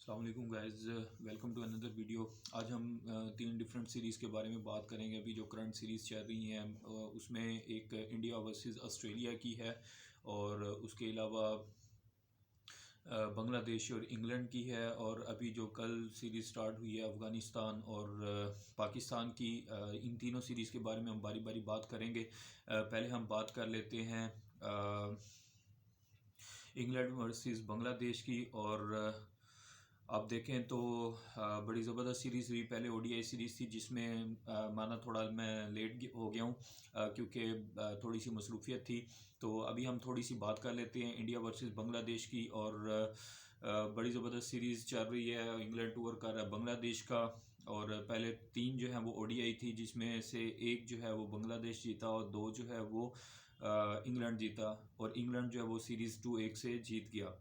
अस्सलाम वालेकुम guys, welcome to another video. आज हम तीन डिफरेंट सीरीज़ के बारे में बात करेंगे। अभी जो करंट सीरीज़ चल रही हैं उसमें एक इंडिया वर्सेस ऑस्ट्रेलिया की है और उसके अलावा बांग्लादेश और इंग्लैंड की है। और अभी जो कल सीरीज़ स्टार्ट हुई है अफ़गानिस्तान और पाकिस्तान की, इन तीनों सीरीज़ के बारे में हम बारी बारी बात करेंगे। पहले हम बात कर लेते हैं इंग्लैंड वर्सेस बांग्लादेश की। और आप देखें तो बड़ी ज़बरदस्त सीरीज़ हुई। पहले ओडीआई सीरीज़ थी जिसमें माना थोड़ा मैं लेट हो गया हूँ क्योंकि थोड़ी सी मसरूफियत थी। तो अभी हम थोड़ी सी बात कर लेते हैं इंडिया वर्सेस बांग्लादेश की। और बड़ी ज़बरदस्त सीरीज़ चल रही है। इंग्लैंड टूर कर रहा है बांग्लादेश का। और पहले तीन जो है वो ओडीआई थी जिसमें से एक जो है वो बांग्लादेश जीता और दो जो है वो इंग्लैंड जीता। और इंग्लैंड जो है वो सीरीज़ 2-1 से जीत गया।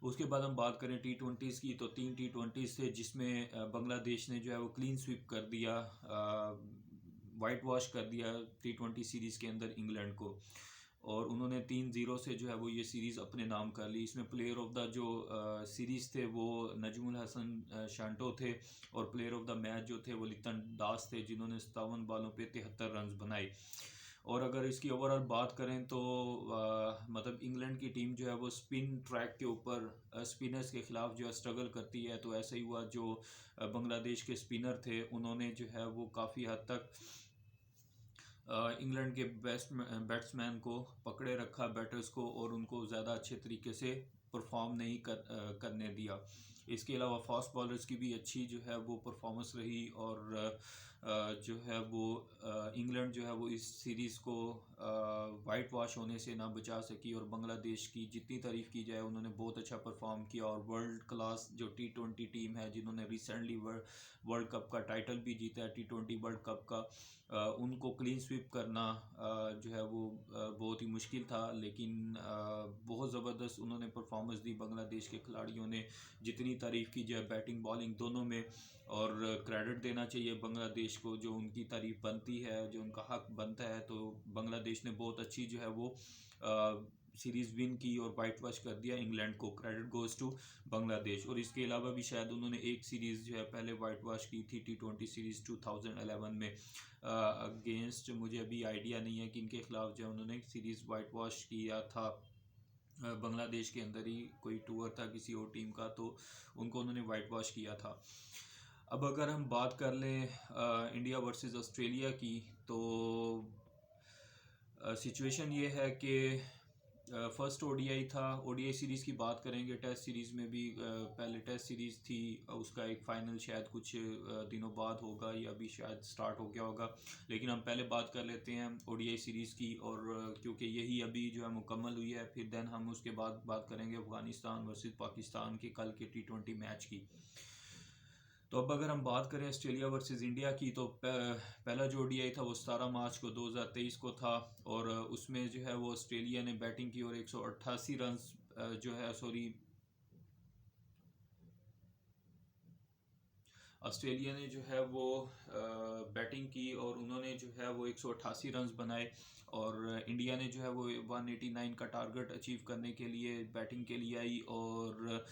उसके बाद हम बात करें टी20 की, तो तीन टी20 थे जिसमें बांग्लादेश ने जो है वो क्लीन स्वीप कर दिया, वाइट वॉश कर दिया टी20 सीरीज़ के अंदर इंग्लैंड को। और उन्होंने 3-0 से जो है वो ये सीरीज़ अपने नाम कर ली। इसमें प्लेयर ऑफ द जो सीरीज़ थे वो नजमुल हसन शांटो थे। और प्लेयर ऑफ द मैच जो थे वो लितन दास थे जिन्होंने 57 बॉलों पे 73 रन बनाए। और अगर इसकी ओवरऑल बात करें तो मतलब इंग्लैंड की टीम जो है वो स्पिन ट्रैक के ऊपर स्पिनर्स के खिलाफ जो है स्ट्रगल करती है। तो ऐसा ही हुआ, जो बांग्लादेश के स्पिनर थे उन्होंने जो है वो काफ़ी हद तक इंग्लैंड के बेस्ट बैट्समैन को पकड़े रखा, बैटर्स को, और उनको ज़्यादा अच्छे तरीके से परफॉर्म नहीं करने दिया। इसके अलावा फास्ट बॉलर्स की भी अच्छी जो है वो परफॉर्मेंस रही। और जो है वो इंग्लैंड जो है वो इस सीरीज़ को वाइट वॉश होने से ना बचा सकी। और बांग्लादेश की जितनी तारीफ़ की जाए, उन्होंने बहुत अच्छा परफॉर्म किया। और वर्ल्ड क्लास जो टी20 टीम है जिन्होंने रिसेंटली वर्ल्ड कप का टाइटल भी जीता है, टी20 वर्ल्ड कप का, उनको क्लीन स्वीप करना जो है वो बहुत ही मुश्किल था। लेकिन बहुत ज़बरदस्त उन्होंने परफॉर्मेंस दी बांग्लादेश के खिलाड़ियों ने। जितनी तारीफ़ की जाए बैटिंग बॉलिंग दोनों में, और क्रेडिट देना चाहिए बांग्लादेश को, जो उनकी तारीफ़ बनती है, जो उनका हक बनता है। तो बांग्लादेश ने बहुत अच्छी जो है वो सीरीज़ विन की और वाइट वॉश कर दिया इंग्लैंड को। Credit goes to Bangladesh. और इसके अलावा भी शायद उन्होंने एक सीरीज़ जो है पहले वाइट वॉश की थी टी20 सीरीज़ 2011 में अगेंस्ट, मुझे अभी आइडिया नहीं है कि इनके खिलाफ जो है उन्होंने सीरीज़ वाइट वॉश किया था। बांग्लादेश के अंदर ही कोई टूर था किसी और टीम का, तो उनको उन्होंने वाइट वॉश किया था। अब अगर हम बात कर लें इंडिया वर्सेस ऑस्ट्रेलिया की, तो सिचुएशन ये है कि फर्स्ट ओडीआई था। ओडीआई सीरीज़ की बात करेंगे। टेस्ट सीरीज़ में भी पहले टेस्ट सीरीज़ थी, उसका एक फ़ाइनल शायद कुछ दिनों बाद होगा या अभी शायद स्टार्ट हो गया होगा। लेकिन हम पहले बात कर लेते हैं ओडीआई सीरीज़ की। और क्योंकि यही अभी जो है मुकम्मल हुई है, फिर देन हम उसके बाद बात करेंगे अफ़गानिस्तान वर्सेस पाकिस्तान के कल के टी20 मैच की। तो अब अगर हम बात करें ऑस्ट्रेलिया वर्सेस इंडिया की, तो पहला जो ओडीआई था वो 17 मार्च को 2023 को था। और उसमें जो है वो ऑस्ट्रेलिया ने बैटिंग की और 188 रन जो है, सॉरी, ऑस्ट्रेलिया ने जो है वो बैटिंग की और उन्होंने जो है वो 188 रन बनाए। और इंडिया ने जो है वो 189 का टारगेट अचीव करने के लिए बैटिंग के लिए आई। और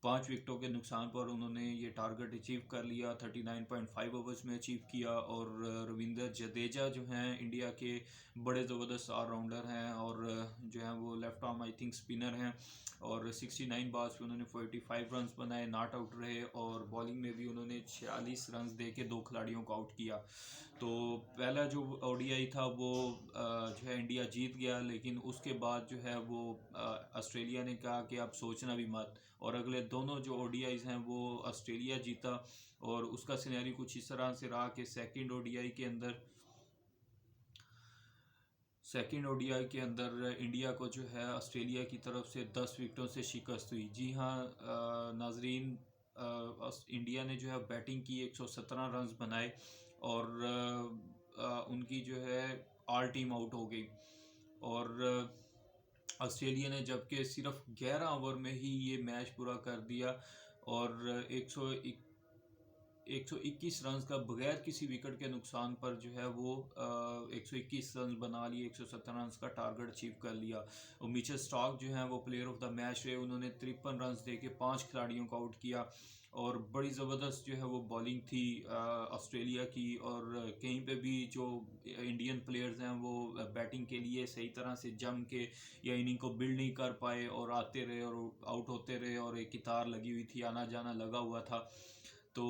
5 विकेटों के नुकसान पर उन्होंने ये टारगेट अचीव कर लिया, 39.5 ओवर्स में अचीव किया। और रविंद्र जडेजा जो हैं इंडिया के बड़े ज़बरदस्त ऑलराउंडर हैं और जो है वो left arm I think spinner हैं। और 69 बॉल्स पे उन्होंने 45 रन बनाए, नॉट आउट रहे। और बॉलिंग में भी उन्होंने 46 रन दे के 2 खिलाड़ियों को आउट किया। तो पहला जो ओडीआई था वो जो है इंडिया जीत गया। लेकिन उसके बाद जो है वो ऑस्ट्रेलिया ने कहा कि आप सोचना भी मत। और अगले दोनों जो ओडीआईज हैं वो ऑस्ट्रेलिया जीता। और उसका सिनेरियो कुछ इस तरह से रहा कि सेकेंड ओडीआई के अंदर इंडिया को जो है ऑस्ट्रेलिया की तरफ से 10 विकेटों से शिकस्त हुई। जी हाँ नाजरीन, इंडिया ने जो है बैटिंग की, 117 रन बनाए। और उनकी जो है ऑल टीम आउट हो गई। और ऑस्ट्रेलिया ने जबकि सिर्फ 11 ओवर में ही ये मैच पूरा कर दिया। और 121 रन का बगैर किसी विकेट के नुकसान पर जो है वो 121 रन बना लिए, 170 रन का टारगेट अचीव कर लिया। और मिचेल स्टार्क जो है वो प्लेयर ऑफ द मैच रहे, उन्होंने 53 रन दे के 5 खिलाड़ियों को आउट किया। और बड़ी ज़बरदस्त जो है वो बॉलिंग थी ऑस्ट्रेलिया की। और कहीं पे भी जो इंडियन प्लेयर्स हैं वो बैटिंग के लिए सही तरह से जम के या इनिंग को बिल्ड नहीं कर पाए और आते रहे और आउट होते रहे, और एक कतार लगी हुई थी, आना जाना लगा हुआ था। तो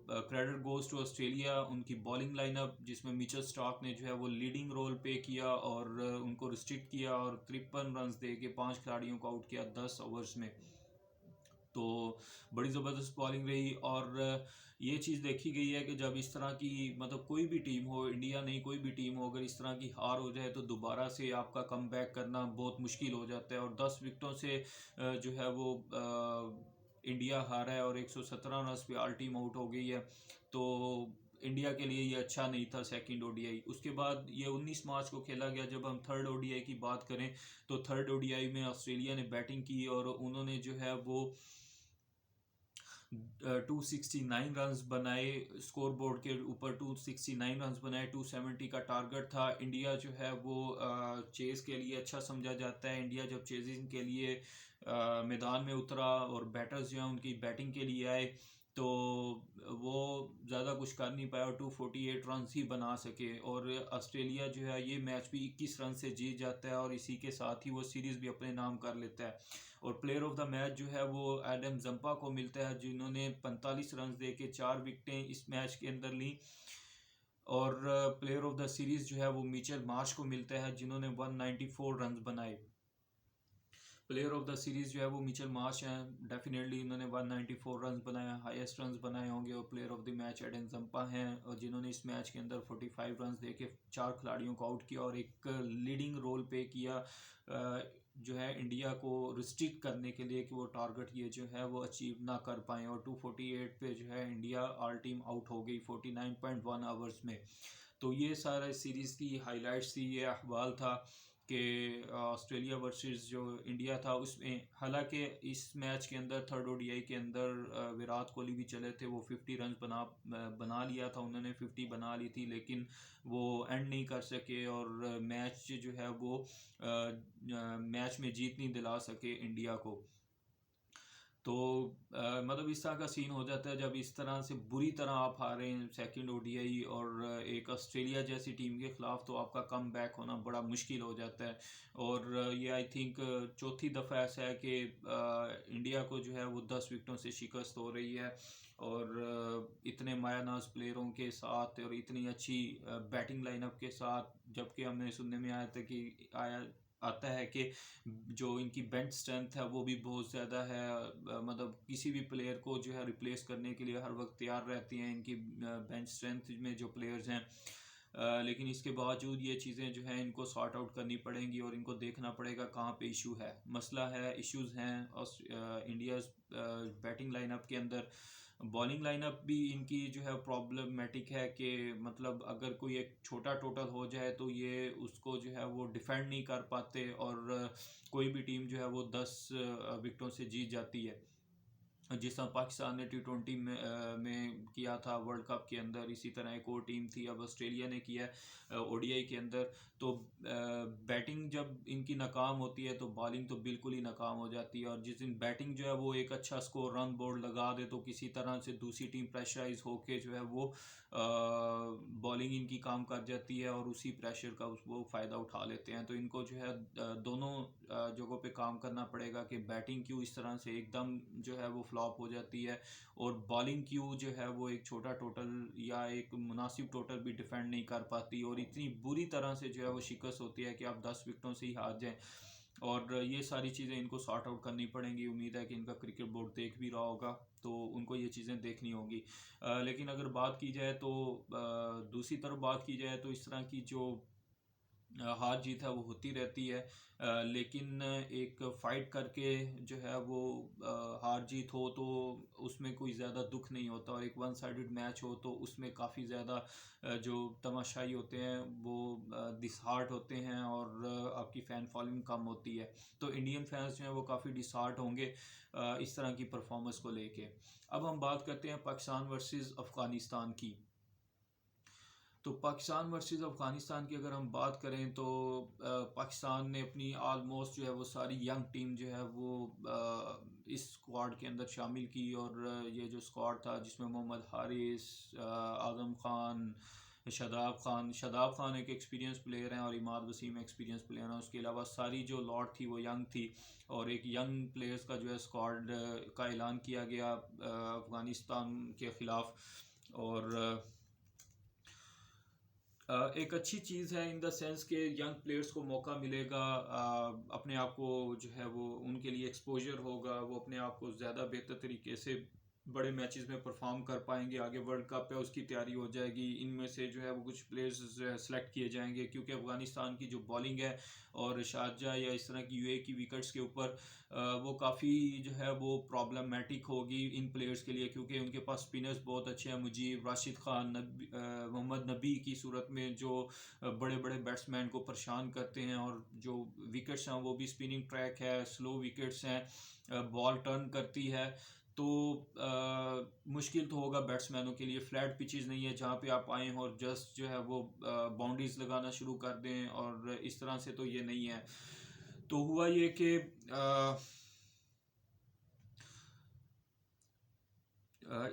क्रेडिट गोज टू ऑस्ट्रेलिया, उनकी बॉलिंग लाइनअप जिसमें मिचेल स्टार्क ने जो है वो लीडिंग रोल पे किया और उनको रिस्ट्रिक्ट किया और 53 रन दे के 5 खिलाड़ियों को आउट किया 10 ओवर्स में। तो बड़ी ज़बरदस्त बॉलिंग रही। और ये चीज़ देखी गई है कि जब इस तरह की मतलब कोई भी टीम हो, इंडिया नहीं कोई भी टीम हो, अगर इस तरह की हार हो जाए तो दोबारा से आपका कम बैक करना बहुत मुश्किल हो जाता है। और 10 विकेटों से जो है वो इंडिया हारा है और 117 रन पे ऑल टीम आउट हो गई है। तो इंडिया के लिए ये अच्छा नहीं था सेकंड ओडीआई। उसके बाद ये 19 मार्च को खेला गया। जब हम थर्ड ओडीआई की बात करें तो थर्ड ओडीआई में ऑस्ट्रेलिया ने बैटिंग की और उन्होंने जो है वो 269 रन्स बनाए, स्कोर बोर्ड के ऊपर 269 रन्स बनाए, 270 का टारगेट था। इंडिया जो है वो चेज़ के लिए अच्छा समझा जाता है। इंडिया जब चेजिंग के लिए मैदान में उतरा और बैटर्स जो हैं उनकी बैटिंग के लिए आए तो वो ज़्यादा कुछ कर नहीं पाया और 248 रन ही बना सके। और ऑस्ट्रेलिया जो है ये मैच भी 21 रन से जीत जाता है और इसी के साथ ही वो सीरीज़ भी अपने नाम कर लेता है। और प्लेयर ऑफ द मैच जो है वो एडम जंपा को मिलता है, जिन्होंने 45 रन दे के 4 विकेटें इस मैच के अंदर ली। और प्लेयर ऑफ द सीरीज़ जो है वो मिचेल मार्श को मिलता है, जिन्होंने 194 रन बनाए। प्लेयर ऑफ द सीरीज़ जो है वो मिचेल मार्श हैं, डेफिनेटली इन्होंने 194 रन बनाए, हाईएस्ट रन बनाए होंगे। और player of the match Adam Zampa हैं, और जिन्होंने इस मैच के अंदर 45 रन दे के 4 खिलाड़ियों को आउट किया और एक लीडिंग रोल पे किया जो है इंडिया को रिस्ट्रिक्ट करने के लिए कि वो टारगेट ये जो है वो अचीव ना कर पाएँ। और 248 पे जो है इंडिया ऑल टीम आउट हो गई 49.1 आवर्स में। तो ये सारा सीरीज़ की हाइलाइट्स थी, ये अहवाल था कि ऑस्ट्रेलिया वर्सेस जो इंडिया था उसमें। हालांकि इस मैच के अंदर थर्ड ओडीआई के अंदर विराट कोहली भी चले थे, वो 50 रन बना लिया था, उन्होंने 50 बना ली थी, लेकिन वो एंड नहीं कर सके और मैच जो है वो मैच में जीत नहीं दिला सके इंडिया को। तो मतलब इस तरह का सीन हो जाता है जब इस तरह से बुरी तरह आप हारे हैं सेकंड ओडीआई और एक ऑस्ट्रेलिया जैसी टीम के खिलाफ, तो आपका कम बैक होना बड़ा मुश्किल हो जाता है। और ये आई थिंक चौथी दफ़ा ऐसा है कि इंडिया को जो है वो 10 विकेटों से शिकस्त हो रही है। और इतने मायानाज प्लेयरों के साथ और इतनी अच्छी बैटिंग लाइनअप के साथ, जबकि हमें सुनने में आता है कि जो इनकी बेंच स्ट्रेंथ है वो भी बहुत ज़्यादा है। मतलब किसी भी प्लेयर को जो है रिप्लेस करने के लिए हर वक्त तैयार रहती हैं इनकी बेंच स्ट्रेंथ में जो प्लेयर्स हैं। लेकिन इसके बावजूद ये चीज़ें जो हैं इनको सॉर्ट आउट करनी पड़ेंगी और इनको देखना पड़ेगा कहाँ पे इशू है, मसला है, इश्यूज हैं इंडिया बैटिंग लाइनअप के अंदर। बॉलिंग लाइनअप भी इनकी जो है प्रॉब्लमेटिक है कि मतलब अगर कोई एक छोटा टोटल हो जाए तो ये उसको जो है वो डिफेंड नहीं कर पाते और कोई भी टीम जो है वो 10 विकेटों से जीत जाती है। जिस तरह पाकिस्तान ने T20 में किया था वर्ल्ड कप के अंदर, इसी तरह एक और टीम थी, अब ऑस्ट्रेलिया ने किया है ओडीआई के अंदर। तो बैटिंग जब इनकी नाकाम होती है तो बॉलिंग तो बिल्कुल ही नाकाम हो जाती है। और जिस दिन बैटिंग जो है वो एक अच्छा स्कोर रन बोर्ड लगा दे तो किसी तरह से दूसरी टीम प्रेशराइज होके जो है वो बॉलिंग इनकी काम कर जाती है और उसी प्रेशर का वो फ़ायदा उठा लेते हैं। तो इनको जो है दोनों जगहों पे काम करना पड़ेगा कि बैटिंग क्यों इस तरह से एकदम जो है वो फ्लॉप हो जाती है और बॉलिंग क्यों जो है वो एक छोटा टोटल या एक मुनासिब टोटल भी डिफेंड नहीं कर पाती और इतनी बुरी तरह से जो है वो शिकस्त होती है कि आप 10 विकेटों से ही हार जाएं। और ये सारी चीज़ें इनको सॉर्ट आउट करनी पड़ेंगी। उम्मीद है कि इनका क्रिकेट बोर्ड देख भी रहा होगा तो उनको ये चीज़ें देखनी होगी। लेकिन अगर बात की जाए तो दूसरी तरफ बात की जाए तो इस तरह की जो हार जीत है वो होती रहती है, लेकिन एक फ़ाइट करके जो है वो हार जीत हो तो उसमें कोई ज़्यादा दुख नहीं होता, और एक वन साइडेड मैच हो तो उसमें काफ़ी ज़्यादा जो तमाशाई होते हैं वो डिसहार्ट होते हैं, और आपकी फ़ैन फॉलोइंग कम होती है। तो इंडियन फैंस जो हैं वो काफ़ी डिसहार्ट होंगे इस तरह की परफॉर्मेंस को लेके। अब हम बात करते हैं पाकिस्तान वर्सेस अफ़गानिस्तान की। तो पाकिस्तान वर्सेस अफ़गानिस्तान की अगर हम बात करें तो पाकिस्तान ने अपनी आलमोस्ट जो है वो सारी यंग टीम जो है वो इस स्क्वाड के अंदर शामिल की, और ये जो स्क्वाड था जिसमें मोहम्मद हारिस, आज़म खान, शादाब खान एक एक्सपीरियंस प्लेयर हैं, और इमाद वसीम एक्सपीरियंस प्लेयर हैं। उसके अलावा सारी जो लॉट थी वो यंग थी, और एक यंग प्लेयर्स का जो है स्क्वाड का ऐलान किया गया अफ़गानिस्तान के ख़िलाफ़। और एक अच्छी चीज़ है इन द सेंस के यंग प्लेयर्स को मौका मिलेगा, अपने आप को जो है वो उनके लिए एक्सपोजर होगा, वो अपने आप को ज़्यादा बेहतर तरीके से बड़े मैचेस में परफॉर्म कर पाएंगे। आगे वर्ल्ड कप है उसकी तैयारी हो जाएगी, इनमें से जो है वो कुछ प्लेयर्स सेलेक्ट किए जाएंगे, क्योंकि अफ़गानिस्तान की जो बॉलिंग है और शारजा या इस तरह की यूए की विकेट्स के ऊपर वो काफ़ी जो है वो प्रॉब्लमेटिक होगी इन प्लेयर्स के लिए, क्योंकि उनके पास स्पिनर्स बहुत अच्छे हैं। मुजीब, राशिद खान, मोहम्मद नबी की सूरत में जो बड़े बड़े बैट्समैन को परेशान करते हैं, और जो विकेट्स हैं वो भी स्पिनिंग ट्रैक है, स्लो विकेट्स हैं, बॉल टर्न करती है। तो मुश्किल तो होगा बैट्समैनों के लिए। फ्लैट पिचेस नहीं है जहाँ पे आप आएँ और जस्ट जो है वो बाउंड्रीज लगाना शुरू कर दें, और इस तरह से तो ये नहीं है। तो हुआ ये कि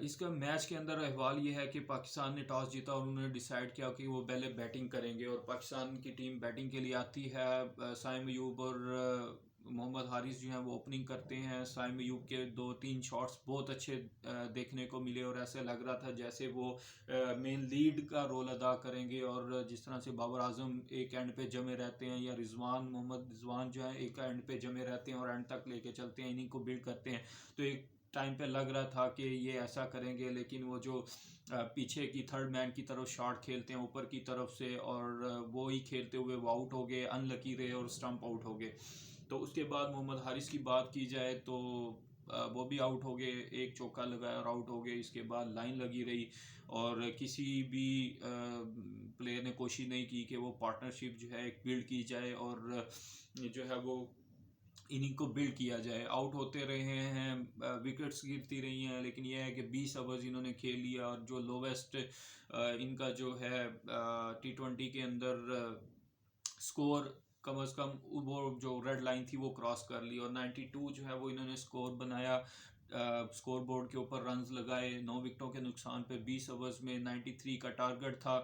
इसका मैच के अंदर अहवाल ये है कि पाकिस्तान ने टॉस जीता और उन्होंने डिसाइड किया कि वो पहले बैटिंग करेंगे, और पाकिस्तान की टीम बैटिंग के लिए आती है। साइम अयूब और मोहम्मद हारिस जो हैं वो ओपनिंग करते हैं। साइम अयूब के 2-3 शॉट्स बहुत अच्छे देखने को मिले, और ऐसे लग रहा था जैसे वो मेन लीड का रोल अदा करेंगे, और जिस तरह से बाबर आजम एक एंड पे जमे रहते हैं, या मोहम्मद रिजवान जो है एक एंड पे जमे रहते हैं और एंड तक लेके चलते हैं, इन्हीं को बिल्ड करते हैं। तो एक टाइम पे लग रहा था कि ये ऐसा करेंगे, लेकिन वो जो पीछे की थर्ड मैन की तरफ शॉट खेलते हैं ऊपर की तरफ से, और वो ही खेलते हुए वो आउट हो गए, अनलकी रहे और स्टंप आउट हो गए। तो उसके बाद मोहम्मद हारिस की बात की जाए तो वो भी आउट हो गए, एक चौका लगाया और आउट हो गए। इसके बाद लाइन लगी रही, और किसी भी प्लेयर ने कोशिश नहीं की कि वो पार्टनरशिप जो है एक बिल्ड की जाए, और जो है वो इनिंग को बिल्ड किया जाए। आउट होते रहे हैं, विकेट्स गिरती रही हैं, लेकिन यह है कि 20 ओवर्स इन्होंने खेल लिया, और जो लोवेस्ट इनका जो है T20 के अंदर स्कोर कम अज़ कम वो जो रेड लाइन थी वो क्रॉस कर ली, और 92 जो है वो इन्होंने स्कोर बनाया। स्कोर बोर्ड के ऊपर रन्स लगाए 9 विकेटों के नुकसान पे। 20 ओवर्स में 93 का टारगेट था,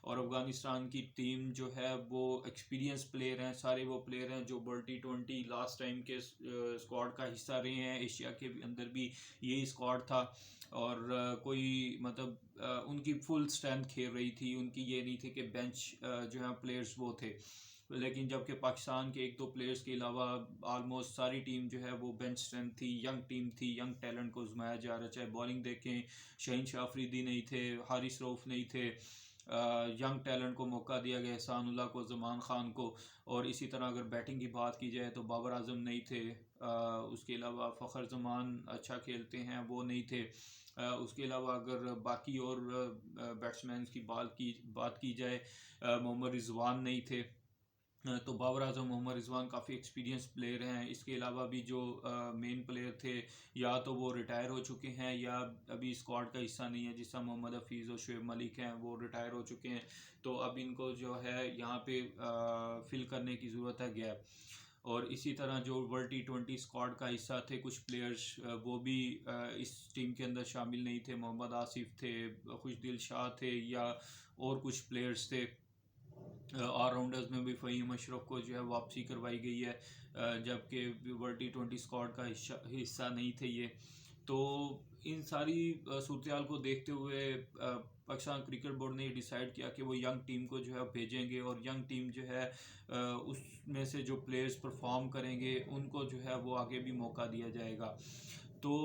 और अफगानिस्तान की टीम जो है वो एक्सपीरियंस प्लेयर हैं, सारे वो प्लेयर हैं जो वर्ल्ड T20 लास्ट टाइम के स्क्वाड का हिस्सा रहे हैं। एशिया के अंदर भी यही स्क्वाड था, और कोई मतलब उनकी फुल स्ट्रेंथ खेल रही थी, उनकी ये नहीं थी कि बेंच जो है प्लेयर्स वो थे। लेकिन जबकि पाकिस्तान के एक दो प्लेयर्स के अलावा ऑलमोस्ट सारी टीम जो है वो बेंच स्ट्रेंथ थी, यंग टीम थी, यंग टैलेंट को आजमाया जा रहा। चाहे बॉलिंग देखें, शहीन शाह अफरीदी नहीं थे, हारिस रऊफ नहीं थे, यंग टैलेंट को मौका दिया गया, एहसानुल्लाह को, जमान खान को। और इसी तरह अगर बैटिंग की बात की जाए तो बाबर आजम नहीं थे, उसके अलावा फ़खर जमान अच्छा खेलते हैं वो नहीं थे। उसके अलावा अगर बाकी और बैट्समैन की बात की जाए, मोहम्मद रिजवान नहीं थे। तो बाबर आजम, मोहम्मद रिजवान काफ़ी एक्सपीरियंस प्लेयर हैं। इसके अलावा भी जो मेन प्लेयर थे या तो वो रिटायर हो चुके हैं या अभी स्क्वाड का हिस्सा नहीं है, जिस तरह मोहम्मद हफीज़ और शुएब मलिक हैं वो रिटायर हो चुके हैं। तो अब इनको जो है यहाँ पे फिल करने की ज़रूरत है गैप। और इसी तरह जो वर्ल्ड T20 स्क्वाड का हिस्सा थे कुछ प्लेयर्स, वो भी इस टीम के अंदर शामिल नहीं थे। मोहम्मद आसिफ थे, खुशदिल शाह थे, या और कुछ प्लेयर्स थे। ऑलराउंडर्स में भी फ़हीम अशरफ को जो है वापसी करवाई गई है, जबकि वर्ल्ड T20 स्क्वाड का हिस्सा नहीं थे ये। तो इन सारी सूरत हाल को देखते हुए पाकिस्तान क्रिकेट बोर्ड ने ये डिसाइड किया कि वो यंग टीम को जो है भेजेंगे, और यंग टीम जो है उसमें से जो प्लेयर्स परफॉर्म करेंगे उनको जो है वो आगे भी मौका दिया जाएगा। तो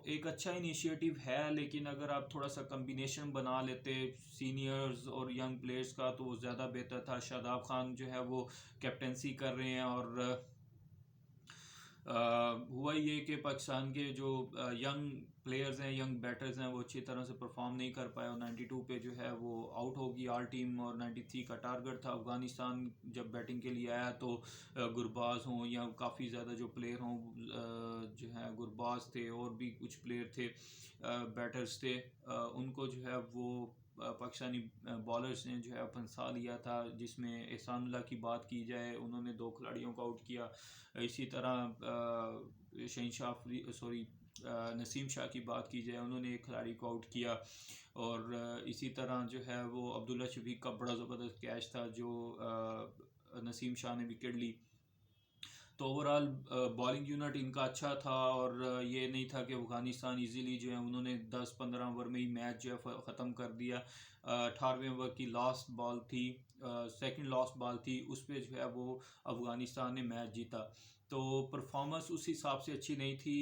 एक अच्छा इनिशिएटिव है, लेकिन अगर आप थोड़ा सा कम्बिनेशन बना लेते सीनियर्स और यंग प्लेयर्स का तो वो ज़्यादा बेहतर था। शादाब खान जो है वो कैप्टेंसी कर रहे हैं, और हुआ ये कि पाकिस्तान के जो यंग प्लेयर्स हैं, यंग बैटर्स हैं, वो अच्छी तरह से परफॉर्म नहीं कर पाए, और 92 पे जो है वो आउट होगी ऑल टीम, और 93 का टारगेट था। अफगानिस्तान जब बैटिंग के लिए आया तो गुरबाज हों या काफ़ी ज़्यादा जो प्लेयर हों, जो है गुरबाज थे और भी कुछ प्लेयर थे, बैटर्स थे, उनको जो है वो पाकिस्तानी बॉलर्स ने जो है फंसा लिया था। जिसमें एहसानुल्लाह की बात की जाए, उन्होंने 2 खिलाड़ियों को आउट किया। इसी तरह नसीम शाह की बात की जाए, उन्होंने एक खिलाड़ी को आउट किया, और इसी तरह जो है वो अब्दुल्ला शफीक का बड़ा ज़बरदस्त कैच था जो नसीम शाह ने विकेट ली। तो ओवरऑल बॉलिंग यूनिट इनका अच्छा था, और ये नहीं था कि अफगानिस्तान इजीली जो है उन्होंने 10-15 ओवर में ही मैच जो है ख़त्म कर दिया। 18वें ओवर की लास्ट बॉल थी, सेकंड लास्ट बॉल थी, उस पर जो है वो अफगानिस्तान ने मैच जीता। तो परफॉर्मेंस उस हिसाब से अच्छी नहीं थी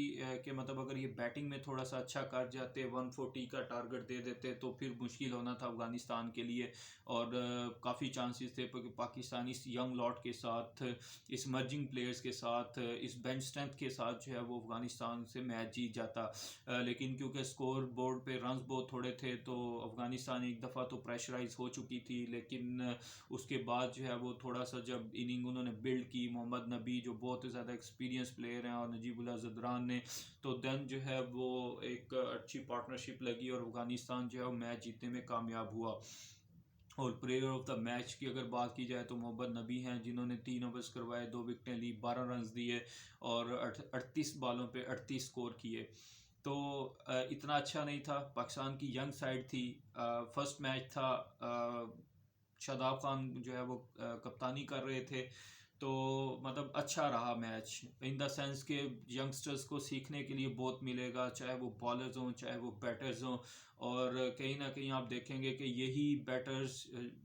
कि मतलब अगर ये बैटिंग में थोड़ा सा अच्छा कर जाते, 140 का टारगेट दे देते तो फिर मुश्किल होना था अफगानिस्तान के लिए, और काफ़ी चांसेस थे पाकिस्तानी इस यंग लॉट के साथ, इस मर्जिंग प्लेयर्स के साथ, इस बेंच स्ट्रेंथ के साथ जो है वो अफगानिस्तान से मैच जीत जाता। लेकिन क्योंकि स्कोर बोर्ड पे रन्स बहुत थोड़े थे तो अफगानिस्तान एक दफ़ा तो प्रेशराइज हो चुकी थी, लेकिन उसके बाद जो है वो थोड़ा सा जब इनिंग उन्होंने बिल्ड की, मोहम्मद नबी जो बहुत ज़्यादा एक्सपीरियंस प्लेयर हैं और नजीबुल्लाह ज़दरान ने, तो देन जो है वो एक अच्छी पार्टनरशिप लगी और अफगानिस्तान जो है वो मैच जीतने में कामयाब हुआ। और प्लेयर ऑफ द मैच की अगर बात की जाए तो मोहम्मद नबी हैं, जिन्होंने 3 ओवर्स करवाए, 2 विकेटें ली, 12 रन दिए, और 38 बॉलों पे 38 स्कोर किए। तो इतना अच्छा नहीं था। पाकिस्तान की यंग साइड थी, फर्स्ट मैच था, शादाब खान जो है वो कप्तानी कर रहे थे, तो मतलब अच्छा रहा मैच इन द सेंस के यंगस्टर्स को सीखने के लिए बहुत मिलेगा, चाहे वो बॉलर्स हों चाहे वो बैटर्स हों। और कहीं ना कहीं आप देखेंगे कि यही बैटर्स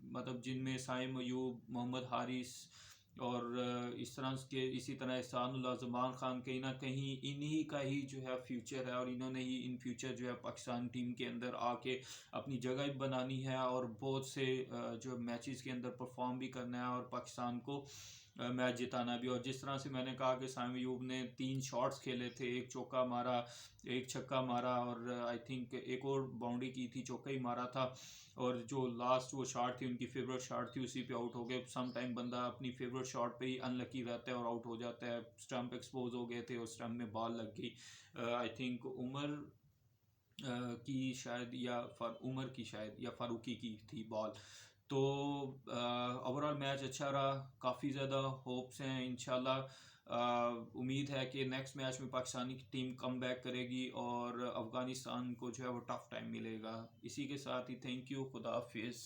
मतलब जिनमें साइम अयूब, मोहम्मद हारिस और इसी तरह एहसानुल्लाह, ज़मान खान, कहीं ना कहीं इन्हीं का ही जो है फ्यूचर है, और इन्होंने ही इन फ्यूचर जो है पाकिस्तान टीम के अंदर आके अपनी जगह बनानी है, और बहुत से जो मैचेस के अंदर परफॉर्म भी करना है और पाकिस्तान को मैच जिताना भी। और जिस तरह से मैंने कहा कि साइम अयूब ने 3 शॉट्स खेले थे, एक चौका मारा, एक छक्का मारा, और आई थिंक एक और बाउंड्री की थी, चौका ही मारा था, और जो लास्ट वो शॉट थी उनकी फेवरेट शॉट थी, उसी पे आउट हो गए। सम टाइम बंदा अपनी फेवरेट शॉट पे ही अनलकी रहता है और आउट हो जाता है। स्टंप एक्सपोज हो गए थे और स्टंप में बॉल लग गई। आई थिंक उमर की शायद, या उमर की शायद, या फारूकी की थी बॉल। तो ओवरऑल मैच अच्छा रहा, काफ़ी ज़्यादा होप्स हैं इंशाल्लाह। उम्मीद है कि नेक्स्ट मैच में पाकिस्तानी टीम कम बैक करेगी और अफ़गानिस्तान को जो है वो टफ टाइम मिलेगा। इसी के साथ ही थैंक यू, खुदा हाफिज़।